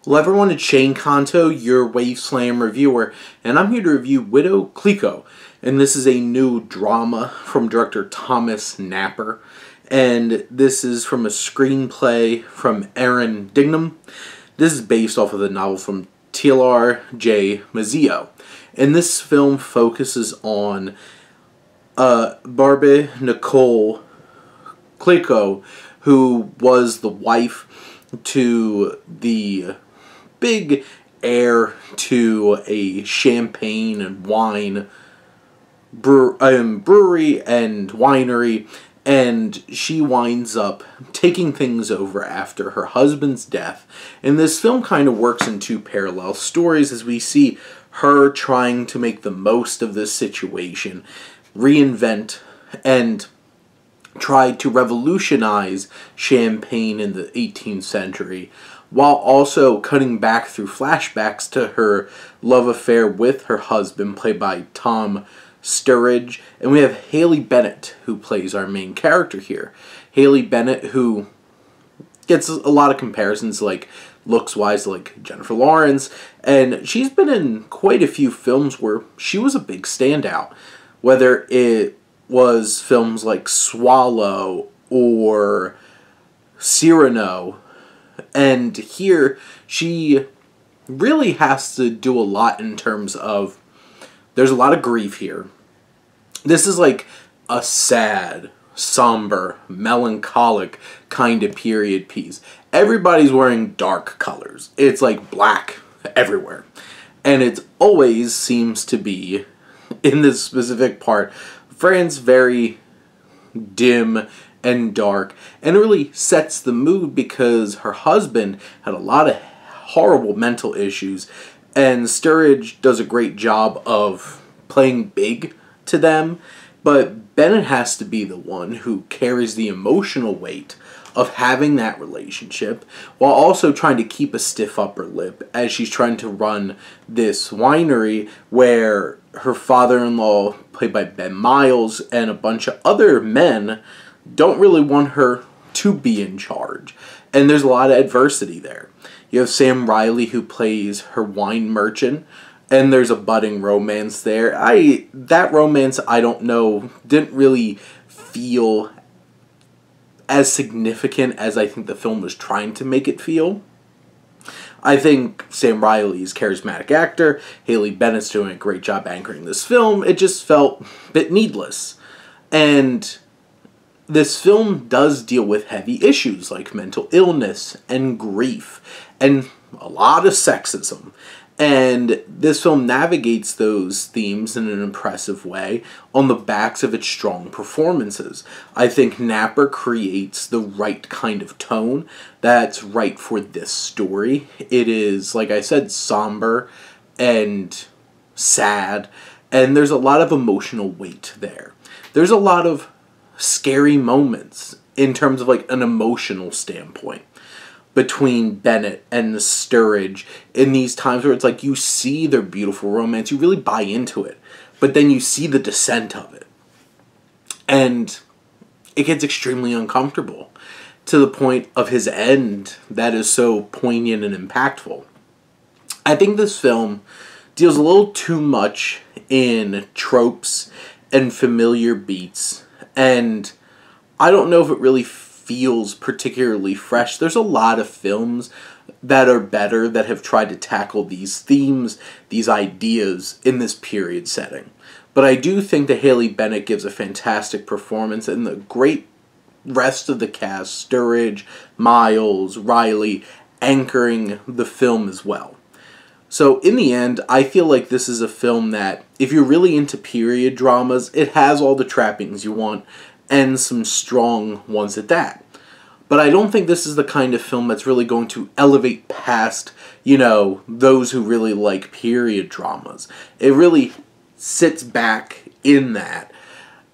Hello everyone, it's Shane Kanto, your Wasteland reviewer, and I'm here to review Veuve Clicquot. And this is a new drama from director Thomas Napper. And this is from a screenplay from Aaron Dignam. This is based off of the novel from Taylor J. Mazzio. And this film focuses on Veuve Clicquot, who was the wife to the big heir to a champagne and wine brewery and winery, and she winds up taking things over after her husband's death. And this film kind of works in two parallel stories as we see her trying to make the most of this situation, reinvent and try to revolutionize champagne in the 18th century, while also cutting back through flashbacks to her love affair with her husband, played by Tom Sturridge. And we have Haley Bennett, who plays our main character here. Haley Bennett, who gets a lot of comparisons, like looks-wise, like Jennifer Lawrence, and she's been in quite a few films where she was a big standout, whether it was films like Swallow or Cyrano. And here she really has to do a lot in terms of, there's a lot of grief here. This is like a sad, somber, melancholic kind of period piece. Everybody's wearing dark colors. It's like black everywhere. And it always seems to be, in this specific part, France very dim and dark, and it really sets the mood because her husband had a lot of horrible mental issues, and Sturridge does a great job of playing big to them, but Bennett has to be the one who carries the emotional weight of having that relationship, while also trying to keep a stiff upper lip as she's trying to run this winery where her father-in-law, played by Ben Miles, and a bunch of other men don't really want her to be in charge. And there's a lot of adversity there. You have Sam Riley, who plays her wine merchant, and there's a budding romance there. That romance, I don't know, didn't really feel as significant as I think the film was trying to make it feel. I think Sam Riley is a charismatic actor. Haley Bennett's doing a great job anchoring this film. It just felt a bit needless. And this film does deal with heavy issues like mental illness and grief and a lot of sexism. And this film navigates those themes in an impressive way on the backs of its strong performances. I think Napper creates the right kind of tone that's right for this story. It is, like I said, somber and sad, and there's a lot of emotional weight there. There's a lot of scary moments in terms of like an emotional standpoint between Bennett and the Sturridge in these times where it's like you see their beautiful romance, you really buy into it, but then you see the descent of it. And it gets extremely uncomfortable to the point of his end that is so poignant and impactful. I think this film deals a little too much in tropes and familiar beats, and I don't know if it really feels particularly fresh. There's a lot of films that are better that have tried to tackle these themes, these ideas in this period setting. But I do think that Haley Bennett gives a fantastic performance, and the great rest of the cast, Sturridge, Miles, Riley, anchoring the film as well. So in the end, I feel like this is a film that, if you're really into period dramas, it has all the trappings you want, and some strong ones at that. But I don't think this is the kind of film that's really going to elevate past, those who really like period dramas. It really sits back in that.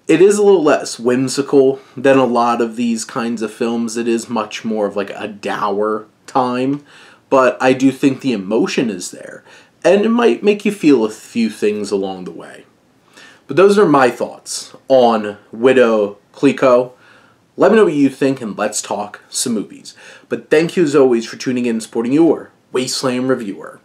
It is a little less whimsical than a lot of these kinds of films. It is much more of like a dour time, but I do think the emotion is there, and it might make you feel a few things along the way. But those are my thoughts on Veuve Clicquot. Let me know what you think, and let's talk some movies. But thank you as always for tuning in and supporting your Wasteland reviewer.